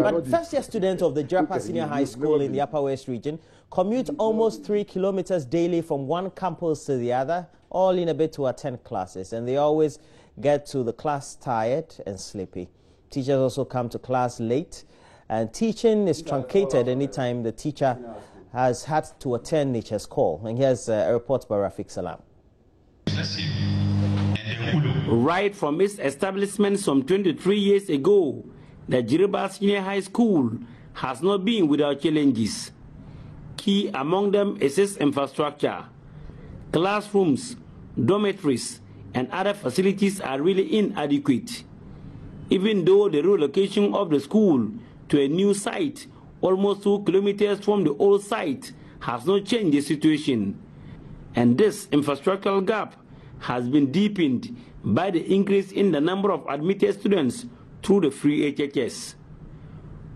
But first-year students of the Jirapa Senior High School in the Upper West region commute almost 3 kilometers daily from one campus to the other, all in a bid to attend classes, and they always get to the class tired and sleepy. Teachers also come to class late, and teaching is truncated anytime the teacher has had to attend nature's call. And here's a report by Rafiq Salam. Right from its establishment some 23 years ago, the Jirapa Senior High School has not been without challenges. Key among them is its infrastructure. Classrooms, dormitories, and other facilities are really inadequate. Even though the relocation of the school to a new site, almost 2 kilometers from the old site, has not changed the situation. And this infrastructural gap has been deepened by the increase in the number of admitted students through the free HHS.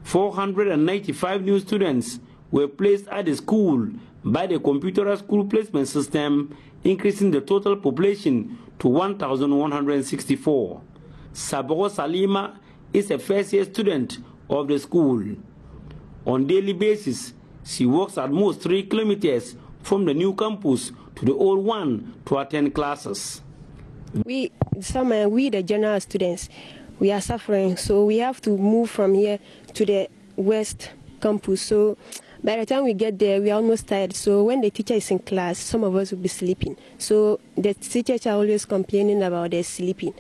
495 new students were placed at the school by the computerized school placement system, increasing the total population to 1,164. Saboro Salima is a first-year student of the school. On a daily basis, she walks at most 3 kilometers from the new campus to the old one to attend classes. We, the general students, we are suffering, so we have to move from here to the west campus. So by the time we get there, we are almost tired. So when the teacher is in class, some of us will be sleeping. So the teachers are always complaining about their sleeping.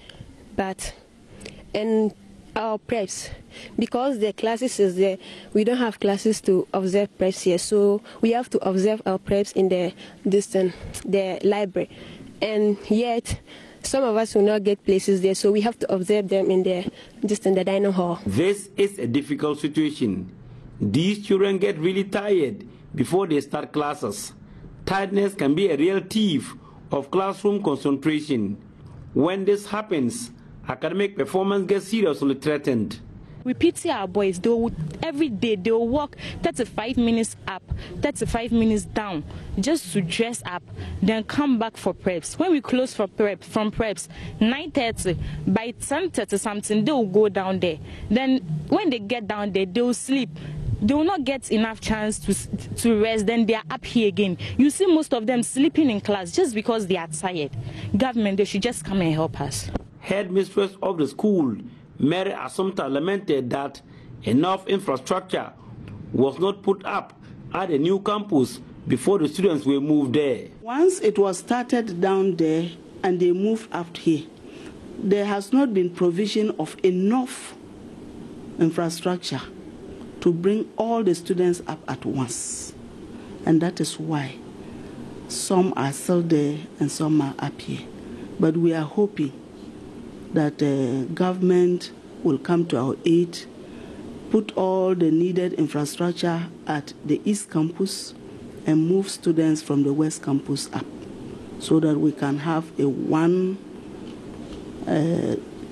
And our preps, because the classes is there, we don't have classes to observe preps here. So we have to observe our preps in the library. And yet, some of us will not get places there, so we have to observe them in the dining hall. This is a difficult situation. These children get really tired before they start classes. Tiredness can be a real thief of classroom concentration. When this happens, academic performance gets seriously threatened. We pity our boys. Every day they will walk 35 minutes up, 35 minutes down, just to dress up, then come back for preps. When we close from preps, 9:30, by 10:30 something, they will go down there. Then when they get down there, they will sleep. They will not get enough chance to rest, then they are up here again. You see most of them sleeping in class just because they are tired. Government, they should just come and help us. Headmistress of the school, Mary Assumpta, lamented that enough infrastructure was not put up at the new campus before the students were moved there. Once it was started down there and they moved up here, there has not been provision of enough infrastructure to bring all the students up at once. And that is why some are still there and some are up here. But we are hoping that the government will come to our aid, put all the needed infrastructure at the East Campus, and move students from the West Campus up, so that we can have a one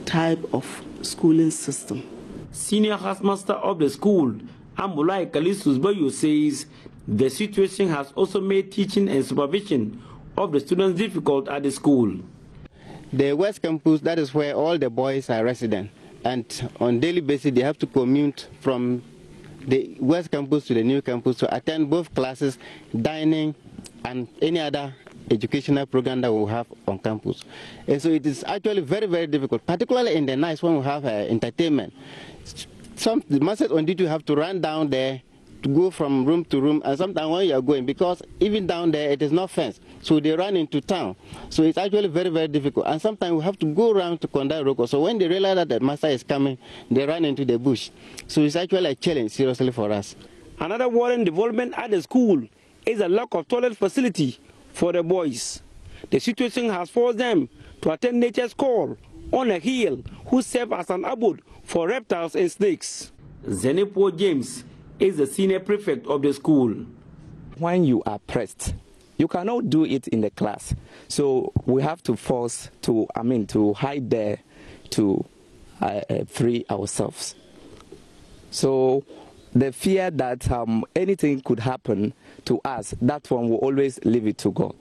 type of schooling system. Senior housemaster of the school, Ambulai Kalisus Bayo, says the situation has also made teaching and supervision of the students difficult at the school. The West Campus, that is where all the boys are resident, and on daily basis they have to commute from the West Campus to the new campus to attend both classes, dining, and any other educational program that we have on campus. And so it is actually very, very difficult, particularly in the nights when we have entertainment. The masters on duty have to run down there to go from room to room, and sometimes when you are going, because even down there it is not fenced, so they run into town. So it's actually very, very difficult. And sometimes we have to go around to conduct roco. So when they realize that the master is coming, they run into the bush. So it's actually a challenge, seriously, for us. Another worrying development at the school is a lack of toilet facility for the boys. The situation has forced them to attend nature's call on a hill, who serve as an abode for reptiles and snakes. Zenipo James is the senior prefect of the school. When you are pressed, you cannot do it in the class. So we have to to hide there to free ourselves. So the fear that anything could happen to us, that one will always leave it to God.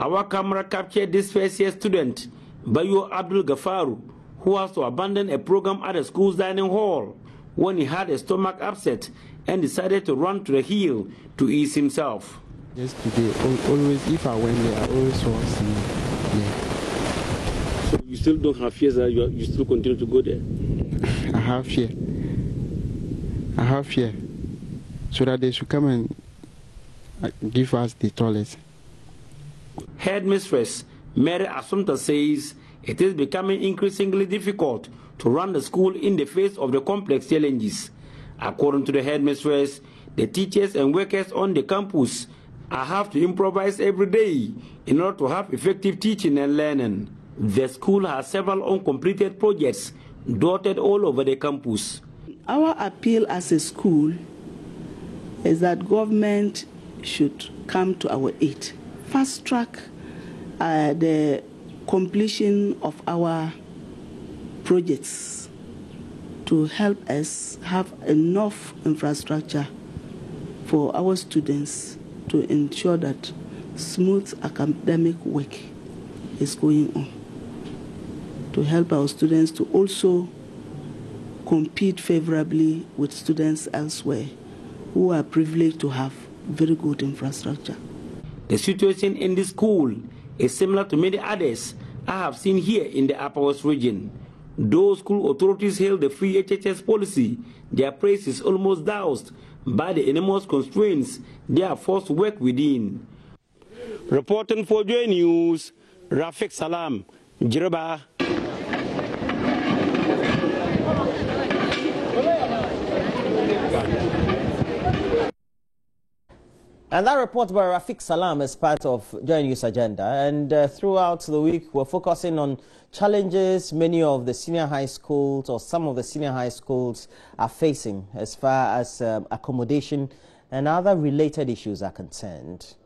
Our camera captured this first-year student, Bayo Abdul Gafaru, who has to abandon a program at the school's dining hall when he had a stomach upset and decided to run to the hill to ease himself. Yesterday, always, if I went there, I always saw someone there. So you still don't have fears that you still continue to go there? I have fear. I have fear. So that they should come and give us the toilet. Headmistress Mary Assumpta says it is becoming increasingly difficult to run the school in the face of the complex challenges. According to the headmistress, the teachers and workers on the campus have to improvise every day in order to have effective teaching and learning. The school has several uncompleted projects dotted all over the campus. Our appeal as a school is that government should come to our aid, fast track the completion of our projects to help us have enough infrastructure for our students to ensure that smooth academic work is going on, to help our students to also compete favorably with students elsewhere who are privileged to have very good infrastructure. The situation in this school is similar to many others I have seen here in the Upper West region. Though school authorities hail the free HHS policy, their praise is almost doused by the enormous constraints they are forced to work within. Reporting for Joy News, Rafiq Salam, Jiraba. And that report by Rafiq Salam is part of Joy News Agenda. And throughout the week, we're focusing on challenges many of the senior high schools or some of the senior high schools are facing as far as accommodation and other related issues are concerned.